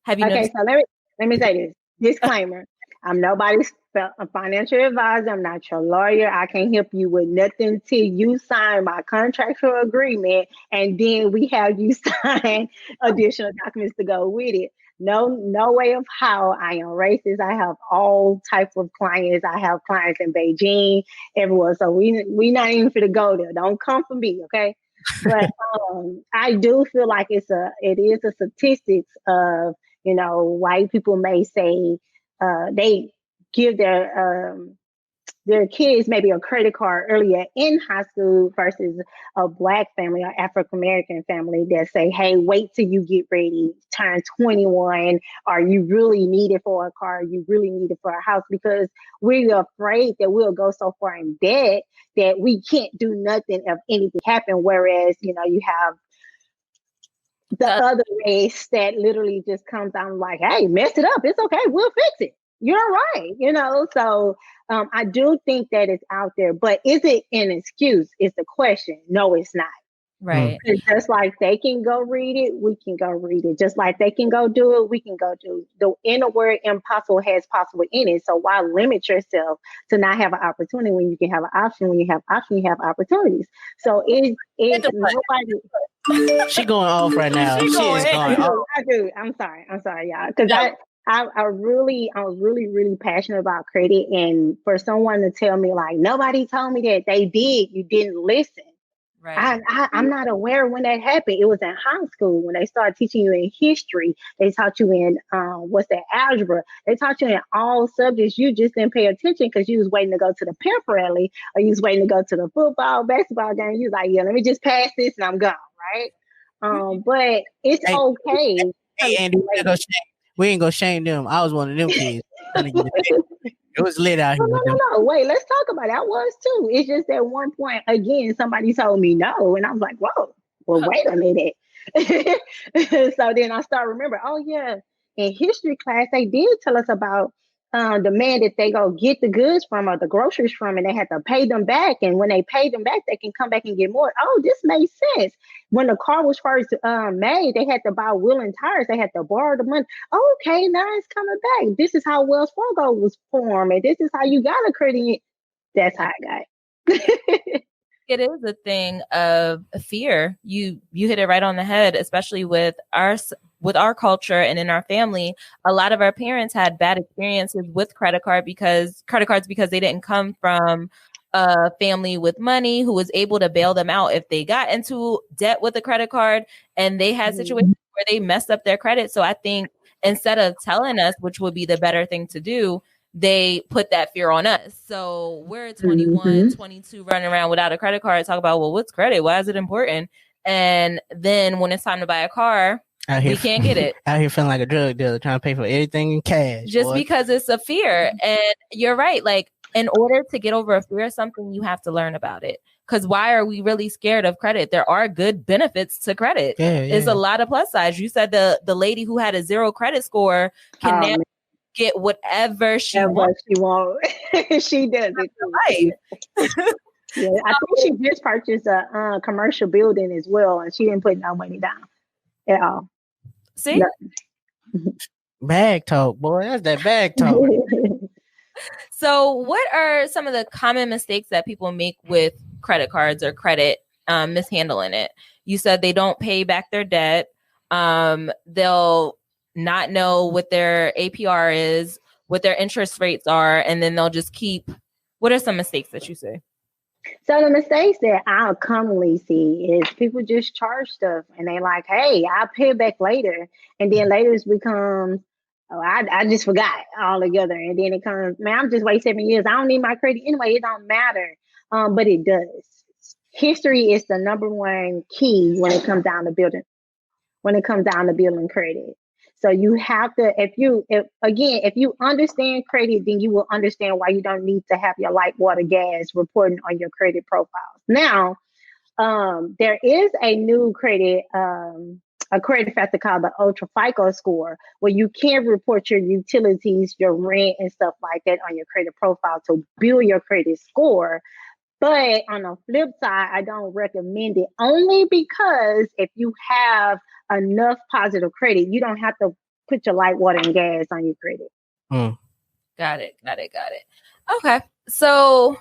B: Have you noticed?
E: So let me say this. Disclaimer. I'm nobody's financial advisor. I'm not your lawyer. I can't help you with nothing till you sign my contractual agreement, and then we have you sign additional documents to go with it. No way of how. I am racist. I have all types of clients. I have clients in Beijing, everywhere. So we not even for to go there. Don't come for me, okay? But I do feel like it is a statistics of, white people may say they give their kids maybe a credit card earlier in high school versus a Black family or African American family that say, hey, wait till you get ready, turn 21, or you really need it for a car, you really need it for a house, because we're afraid that we'll go so far in debt that we can't do nothing if anything happen. Whereas, you have the other race that literally just comes down like, hey, mess it up. It's okay. We'll fix it. You're right. So I do think that it's out there, but is it an excuse? Is the question. No, it's not.
B: Right.
E: Just like they can go read it, we can go read it. Just like they can go do it, we can go do it. The inner word impossible has possible in it. So why limit yourself to not have an opportunity when you can have an option? When you have option, you have opportunities. So it's nobody.
C: She going off right now. She is going off.
E: I do. I'm sorry, y'all. Because I was really passionate about credit, and for someone to tell me like nobody told me that, they did. You didn't listen. Right. I'm not aware when that happened. It was in high school when they started teaching you in history. They taught you in algebra. They taught you in all subjects. You just didn't pay attention because you was waiting to go to the pep rally, or you was waiting to go to the football, basketball game. You was like, yeah, let me just pass this and I'm gone, right? But it's okay.
C: Hey, Andy, we ain't gonna shame them. I was one of them kids. It was lit out here.
E: No. Wait, let's talk about it. I was too. It's just at one point, again, somebody told me no. And I was like, whoa, well, wait a minute. So then I started remembering, oh, yeah, in history class, they did tell us about the man that they go get the goods from or the groceries from, and they had to pay them back. And when they pay them back, they can come back and get more. Oh, this makes sense. When the car was first made, they had to buy wheel and tires. They had to borrow the money. Okay, now it's coming back. This is how Wells Fargo was formed, and this is how you got a credit. That's how I got it.
B: It is a thing of fear. You hit it right on the head, especially with our culture and in our family. A lot of our parents had bad experiences with credit cards because they didn't come from a family with money who was able to bail them out if they got into debt with a credit card, and they had situations where they messed up their credit. So I think instead of telling us, which would be the better thing to do, they put that fear on us. So we're 21, 22 running around without a credit card, talk about, well, what's credit? Why is it important? And then when it's time to buy a car, we can't get it.
C: Out here feeling like a drug dealer, trying to pay for everything in cash.
B: Just because it's a fear. And you're right. Like, in order to get over a fear of something, you have to learn about it. Because why are we really scared of credit? There are good benefits to credit. It's a lot of plus sides. You said the lady who had a 0 credit score can now get whatever she wants.
E: She does it. Right. Yeah, I think she just purchased a commercial building as well, and she didn't put no money down at all.
B: See?
E: Yeah.
C: Bag talk, boy. That's that bag talk.
B: So what are some of the common mistakes that people make with credit cards or credit, mishandling it? You said they don't pay back their debt. They'll not know what their APR is, what their interest rates are, and then they'll just keep. What are some mistakes that you see?
E: So the mistakes that I'll commonly see is people just charge stuff and they like, hey, I'll pay it back later. And then later it becomes, I just forgot altogether. And then it comes, man, I'm just waiting 7 years. I don't need my credit anyway. It don't matter. But it does. History is the number one key when it comes down to building credit. So you have to, if you understand credit, then you will understand why you don't need to have your light, water, gas reporting on your credit profiles. Now, there is a new credit, a credit factor called the Ultra FICO score, where you can report your utilities, your rent, and stuff like that on your credit profile to build your credit score. But on the flip side, I don't recommend it, only because if you have enough positive credit, you don't have to put your light, water, and gas on your credit.
B: Got it. Okay. So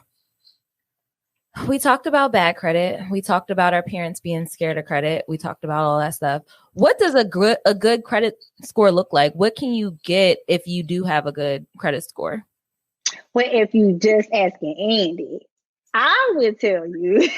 B: we talked about bad credit. We talked about our parents being scared of credit. We talked about all that stuff. What does a good credit score look like? What can you get if you do have a good credit score?
E: Well, if you just asking Andy, I would tell you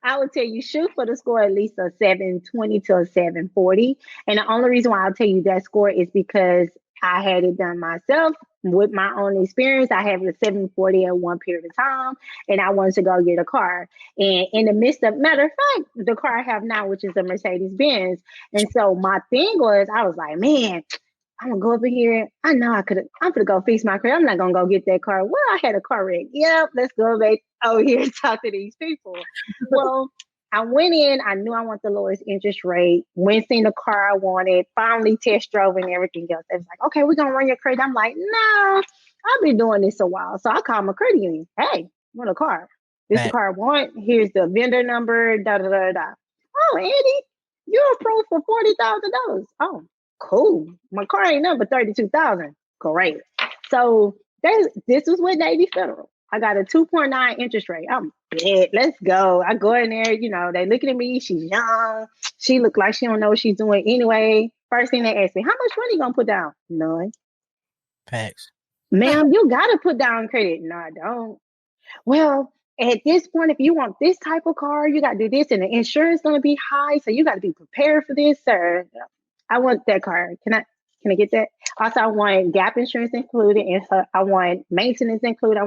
E: I would tell you shoot for the score at least a 720 to a 740. And the only reason why I'll tell you that score is because I had it done myself with my own experience. I have a 740 at one period of time, and I wanted to go get a car. And in the midst of, matter of fact, the car I have now, which is a Mercedes Benz. And so my thing was, I was like, man, I'm gonna go over here. I know I'm gonna go fix my car. I'm not gonna go get that car. Well, I had a car wreck. Yep, let's go back over here and talk to these people. Well, I went in, I knew I want the lowest interest rate, went seen the car I wanted, finally test drove and everything else. They was like, okay, we're gonna run your credit. I'm like, no, I've been doing this a while. So I called my credit union. Hey, I want a car. This is the car I want. Here's the vendor number, da da da da. Oh, Andy, you're approved for $40,000. Oh, cool. My car ain't number 32,000. Great. So this was with Navy Federal. I got a 2.9 interest rate. I'm dead. Let's go. I go in there, they looking at me. She's young. She look like she don't know what she's doing anyway. First thing they ask me, how much money you gonna put down? None.
C: Facts.
E: Ma'am, you gotta put down credit. No, I don't. Well, at this point, if you want this type of car, you gotta do this, and the insurance is gonna be high, so you gotta be prepared for this, sir. I want that car. Can I get that? Also, I want gap insurance included, and so I want maintenance included.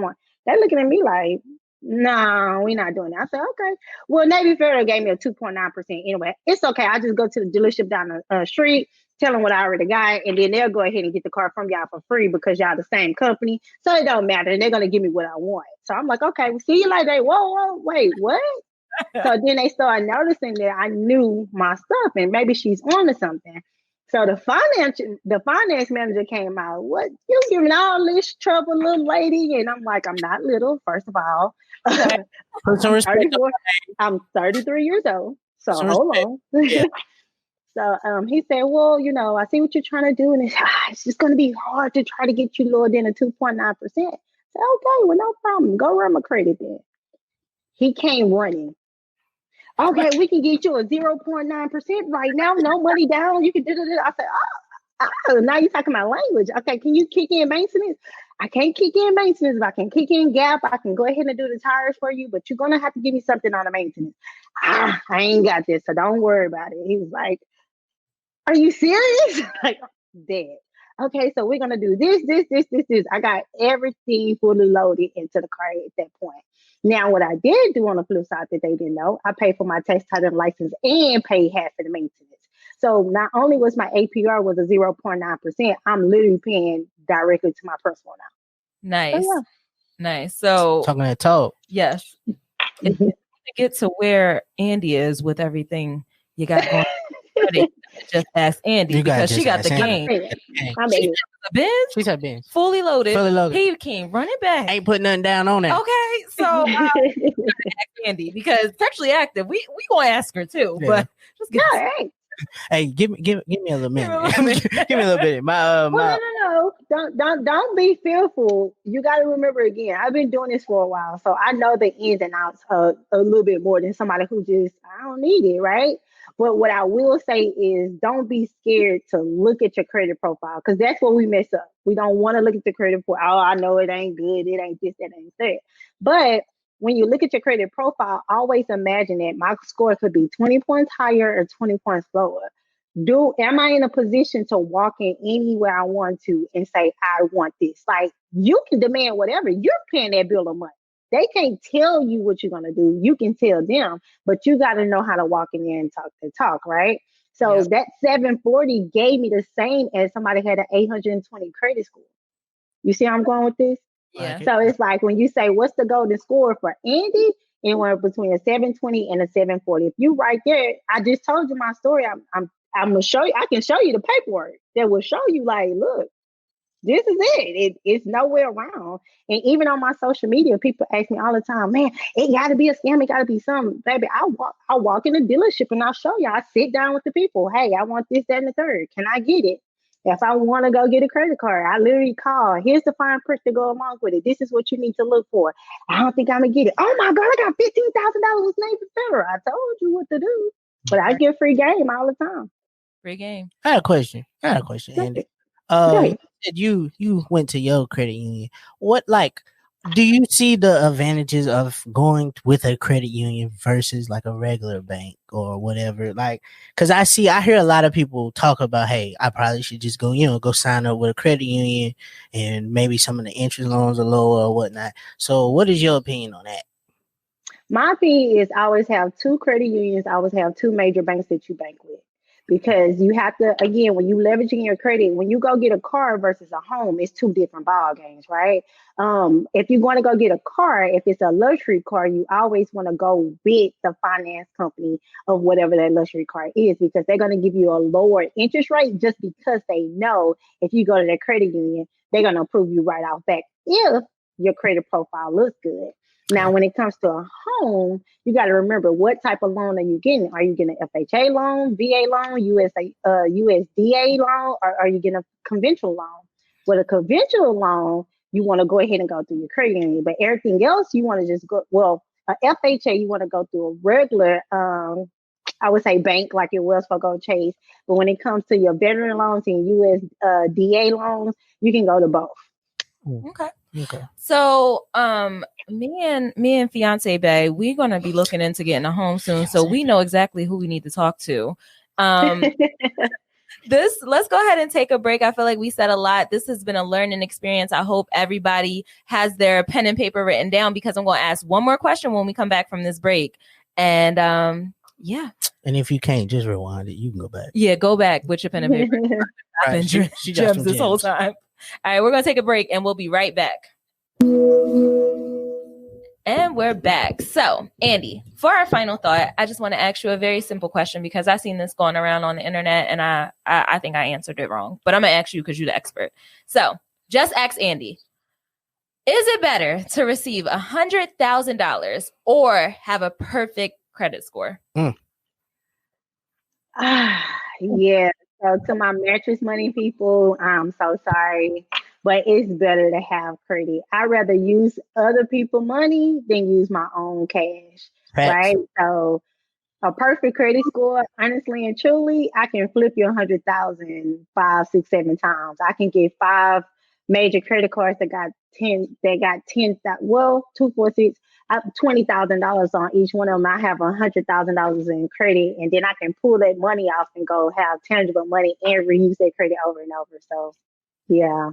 E: They're looking at me like, no, we're not doing that. I said, okay. Well, Navy Federal gave me a 2.9% anyway. It's okay. I just go to the dealership down the street, tell them what I already got, and then they'll go ahead and get the car from y'all for free because y'all the same company. So it don't matter. They're going to give me what I want. So I'm like, okay, well, see you later. Whoa, wait, what? So then they started noticing that I knew my stuff and maybe she's on to something. So the finance manager came out. What, you giving all this trouble, little lady? And I'm like, I'm not little, first of all. I'm 33 years old. So hold on. Yeah. So he said, well, I see what you're trying to do. And it's just going to be hard to try to get you lower than a 2.9%. I said, okay, well, no problem. Go run my credit then. He came running. Okay, we can get you a 0.9% right now. No money down. You can do it. I said, oh, now you're talking my language. Okay, can you kick in maintenance? I can't kick in maintenance. If I can kick in gap, I can go ahead and do the tires for you, but you're going to have to give me something on the maintenance. I ain't got this, so don't worry about it. He was like, are you serious? Like, dead. Okay, so we're going to do this. I got everything fully loaded into the car at that point. Now, what I did do on the flip side that they didn't know, I paid for my tax title and license and paid half of the maintenance. So not only was my APR was a 0.9%, I'm literally paying directly to my personal now.
B: Nice. So, yeah. Nice. So
C: talking that talk.
B: Yes. If you get to where Andy is with everything you got going on, just ask Andy because she got the game. She said Benz. Fully loaded. He came running back.
C: Ain't putting nothing down on it.
B: Okay, so Andy, because Textually Active, we gonna ask her too, but just get
C: Hey, give me a little minute. Give me a little bit.
E: No. Don't be fearful. You got to remember again. I've been doing this for a while, so I know the ins and outs a little bit more than somebody who just I don't need it, right? But what I will say is don't be scared to look at your credit profile because that's what we mess up. We don't want to look at the credit profile. Oh, I know it ain't good. It ain't this, that ain't that. But when you look at your credit profile, always imagine that my score could be 20 points higher or 20 points lower. Am I in a position to walk in anywhere I want to and say, I want this? Like, you can demand whatever. You're paying that bill of money. They can't tell you what you're going to do. You can tell them, but you got to know how to walk in there and talk the talk, right? So that 740 gave me the same as somebody had an 820 credit score. You see how I'm going with this?
B: Yeah.
E: So it's like when you say, what's the golden score for Andy? Anywhere between a 720 and a 740. If you right there, I just told you my story. I'm going to show you. I can show you the paperwork that will show you like, look, this is it. It's nowhere around. And even on my social media, people ask me all the time, man, it got to be a scam. It got to be something. Baby, I walk in the dealership and I'll show you. I sit down with the people. Hey, I want this, that, and the third. Can I get it? If I want to go get a credit card, I literally call. Here's the fine print to go along with it. This is what you need to look for. I don't think I'm going to get it. Oh, my God, I got $15,000 with Navy Federal. I told you what to do. But I get free game all the time.
B: Free game.
C: I had a question, Andy. You said you went to your credit union. What, like, Do you see the advantages of going with a credit union versus like a regular bank or whatever? Like, because I hear a lot of people talk about, hey, I probably should just go sign up with a credit union, and maybe some of the interest loans are lower or whatnot. So, what is your opinion on that?
E: My opinion is always have two credit unions, always have two major banks that you bank with. Because you have to, again, when you leveraging your credit, when you go get a car versus a home, it's two different ball games, right? If you want to go get a car, if it's a luxury car, you always want to go with the finance company of whatever that luxury car is, because they're going to give you a lower interest rate just because they know if you go to their credit union, they're going to approve you right off back if your credit profile looks good. Now, when it comes to a home, you got to remember, what type of loan are you getting? Are you getting an FHA loan, VA loan, USDA loan, or are you getting a conventional loan? With a conventional loan, you want to go ahead and go through your credit union, but everything else, you want to just go, a FHA, you want to go through a regular, I would say bank like your Wells Fargo, Chase. But when it comes to your veteran loans and USDA loans, you can go to both.
B: Okay. So, me and fiance Bay, we're gonna be looking into getting a home soon, so we know exactly who we need to talk to. Let's go ahead and take a break. I feel like we said a lot. This has been a learning experience. I hope everybody has their pen and paper written down, because I'm going to ask one more question when we come back from this break. And yeah.
C: And if you can't, just rewind it. You can go back.
B: Yeah, go back with your pen and paper. I've been
C: She got
B: gems this whole time. All right, we're going to take a break and we'll be right back. And we're back. So, Andy, for our final thought, I just want to ask you a very simple question, because I've seen this going around on the internet and I think I answered it wrong. But I'm going to ask you because you're the expert. So, just ask Andy. Is it better to receive $100,000 or have a perfect credit score?
E: Yeah. So to my mattress money people, I'm so sorry, but it's better to have credit. I'd rather use other people's money than use my own cash, right? So a perfect credit score, honestly and truly, I can flip you 100,000 5, 6, 7 times. I can get 5 major credit cards that got 10. They got 10. 2, 4, 6. $20,000 on each one of them. I have $100,000 in credit, and then I can pull that money off and go have tangible money and reuse that credit over and over. So, yeah.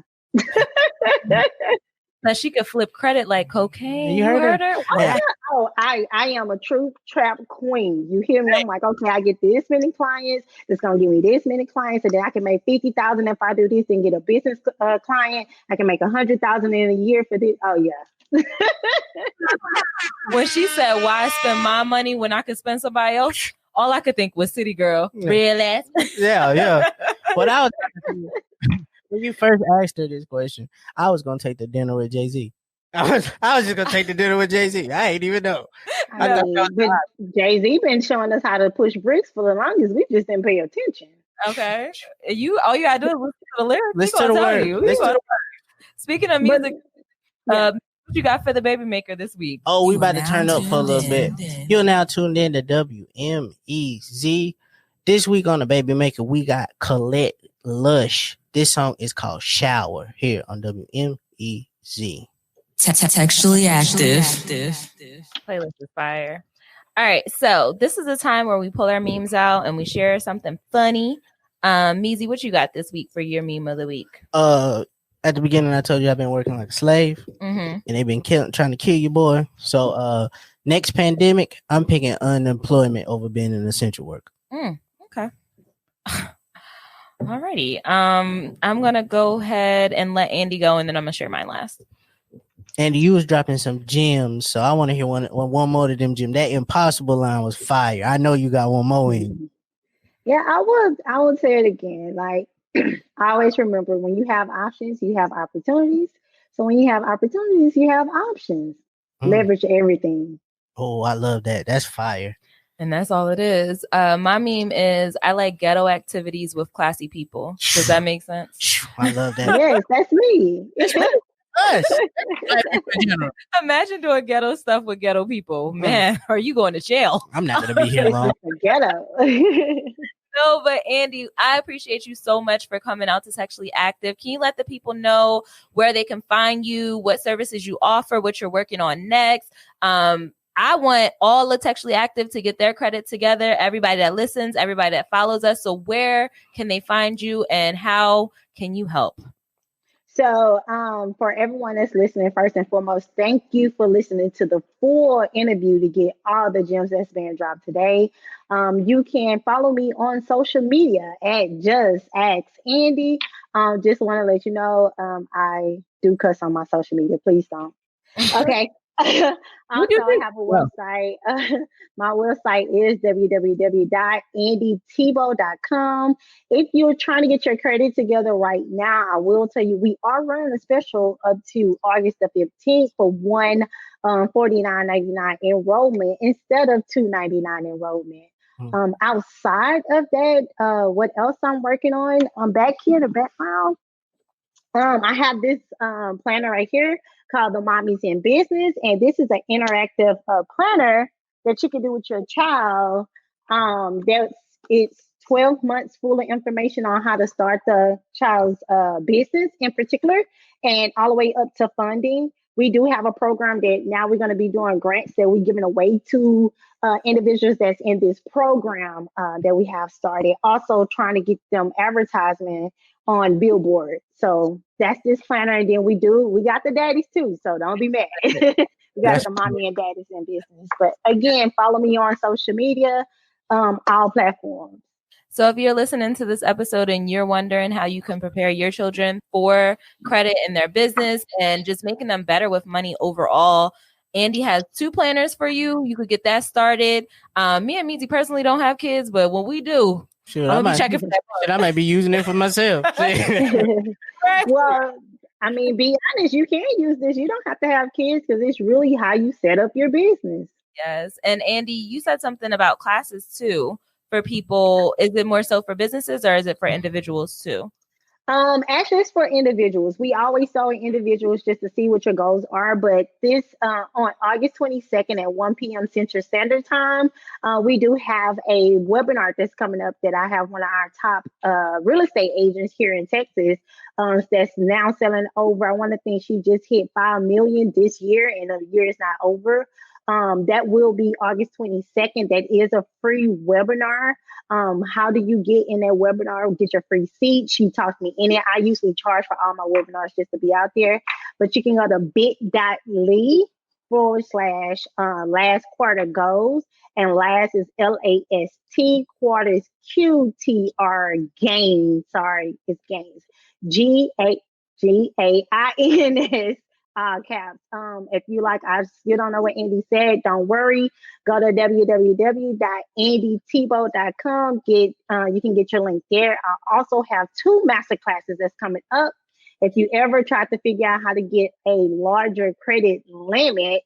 B: That she could flip credit like cocaine.
C: You heard her?
E: Yeah. Oh, I am a true trap queen. You hear me? I'm like, okay, I get this many clients. That's gonna give me this many clients, and then I can make 50,000 if I do this and get a business client. I can make 100,000 in a year for this. Oh yeah.
B: When she said, "Why spend my money when I could spend somebody else?" all I could think was "City Girl."
C: Yeah.
B: Really?
C: Yeah. What I was when you first asked her this question, I was gonna take the dinner with Jay-Z. I was just gonna take the dinner with Jay-Z. I ain't even know.
E: But Jay-Z been showing us how to push bricks for the longest. We just didn't pay attention.
B: Okay. All you gotta do is listen to the lyrics.
C: Listen to the word.
B: Speaking of music, what you got for the baby maker this week?
C: Oh, we about to turn up for a little bit. You're now tuned in to WMEZ. This week on the baby maker, we got Colette, Lush. This song is called Shower here on WMEZ.
A: Textually active.
B: Playlist is fire. All right, so this is a time where we pull our memes out and we share something funny. Meezy, what you got this week for your meme of the week?
C: At the beginning, I told you I've been working like a slave, and they've been trying to kill you, boy. So, next pandemic, I'm picking unemployment over being an essential worker.
B: Okay. Alrighty. I'm gonna go ahead and let Andy go, and then I'm gonna share mine last.
C: Andy, you was dropping some gems, so I want to hear one more of them gems. That Impossible line was fire. I know you got one more in.
E: Yeah, I would say it again. Like, I always remember, when you have options, you have opportunities. So when you have opportunities, you have options. Leverage everything.
C: Oh, I love that. That's fire.
B: And that's all it is. My meme is, I like ghetto activities with classy people. Does that make sense?
C: I love that.
E: Yes, that's me.
C: Us.
B: Imagine doing ghetto stuff with ghetto people. Man, are you going to jail?
C: I'm not going to be here long.
E: Ghetto.
B: No, but Andy, I appreciate you so much for coming out to Textually Active. Can you let the people know where they can find you, what services you offer, what you're working on next? I want all the Textually Active to get their credit together, everybody that listens, everybody that follows us. So where can they find you and how can you help?
E: So for everyone that's listening, first and foremost, thank you for listening to the full interview to get all the gems that's being dropped today. You can follow me on social media at Just Ask Andy. Just want to let you know I do cuss on my social media. Please don't. Okay. Also, I have a website. My website is www.andytebow.com. If you're trying to get your credit together right now, I will tell you we are running a special up to August the 15th for $149.99 enrollment instead of $299 enrollment. Outside of that, what else I'm working on? Back here in the background, I have this planner right here called the Mommies in Business, and this is an interactive planner that you can do with your child. It's 12 months full of information on how to start the child's business in particular, and all the way up to funding. We do have a program that now we're going to be doing grants that we're giving away to individuals that's in this program that we have started. Also trying to get them advertisement on Billboard. So that's this planner. And then we got the daddies too. So don't be mad. We got the mommy and daddies in business. But again, follow me on social media, all platforms.
B: So if you're listening to this episode and you're wondering how you can prepare your children for credit in their business and just making them better with money overall, Andy has 2 planners for you. You could get that started. Me and Meezy personally don't have kids, but when we do,
C: sure,
B: I'm gonna be checking for that.
C: I might be using it for myself.
E: Well, I mean, be honest, you can use this. You don't have to have kids because it's really how you set up your business.
B: Yes. And Andy, you said something about classes too for people. Is it more so for businesses or is it for individuals too?
E: Actually, it's for individuals. We always start individuals just to see what your goals are. But this on August 22nd at 1 p.m. Central Standard Time, we do have a webinar that's coming up that I have one of our top real estate agents here in Texas that's now selling over. I want to think she just hit 5 million this year, and the year is not over. That will be August 22nd. That is a free webinar. How do you get in that webinar? Get your free seat. She talks me in it. I usually charge for all my webinars just to be out there, but you can go to bit.ly/last quarter goals, and last is LAST, quarters QTR gains. Sorry, it's gains. GAINS. Caps. If you like, I still don't know what Andy said. Don't worry. Go to www.andytebow.com. You can get your link there. I also have 2 master classes that's coming up. If you ever try to figure out how to get a larger credit limit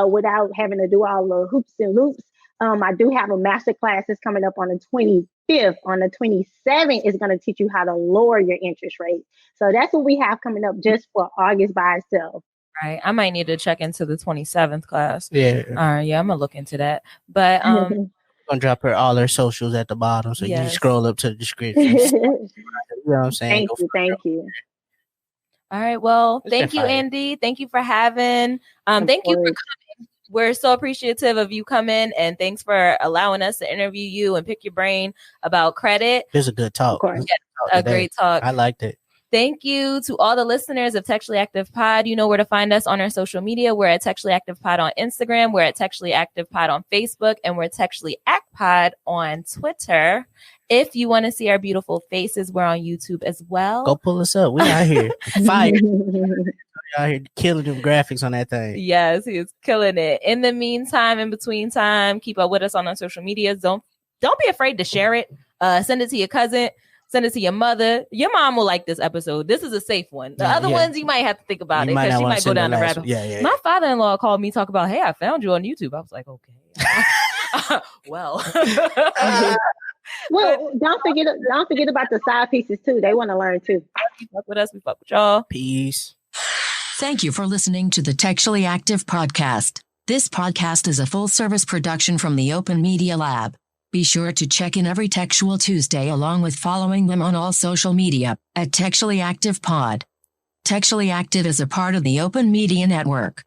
E: without having to do all the hoops and loops, I do have a master class that's coming up on the 25th. On the 27th is going to teach you how to lower your interest rate. So that's what we have coming up just for August by itself.
B: Right. I might need to check into the 27th class.
C: Yeah.
B: All right. Yeah, I'm going to look into that. But
C: I'm going to drop all her socials at the bottom. So you can scroll up to the description. You know what I'm saying?
E: Thank you.
B: All right. Well, thank you, Andy. Thank you for having. Thank you for coming. We're so appreciative of you coming, and thanks for allowing us to interview you and pick your brain about credit.
C: It was a good talk.
B: A great talk.
C: I liked it.
B: Thank you to all the listeners of Textually Active Pod. You know where to find us on our social media. We're at Textually Active Pod on Instagram. We're at Textually Active Pod on Facebook. And we're Textually Act Pod on Twitter. If you want to see our beautiful faces, we're on YouTube as well.
C: Go pull us up. We out here. Fire. Out here killing them graphics on that thing.
B: Yes, he is killing it. In the meantime, in between time, keep up with us on our social medias. Don't be afraid to share it. Send it to your cousin. Send it to your mother. Your mom will like this episode. This is a safe one. The other ones you might have to think about it because she might go down the rabbit hole. My father-in-law called me, talk about, hey, I found you on YouTube. I was like, okay. Well.
E: Well, don't forget about the side pieces too. They want to learn too.
B: You fuck with us, we fuck with y'all.
C: Peace.
A: Thank you for listening to the Textually Active podcast. This podcast is a full-service production from the Open Media Lab. Be sure to check in every Textual Tuesday along with following them on all social media at Textually Active Pod. Textually Active is a part of the Open Media Network.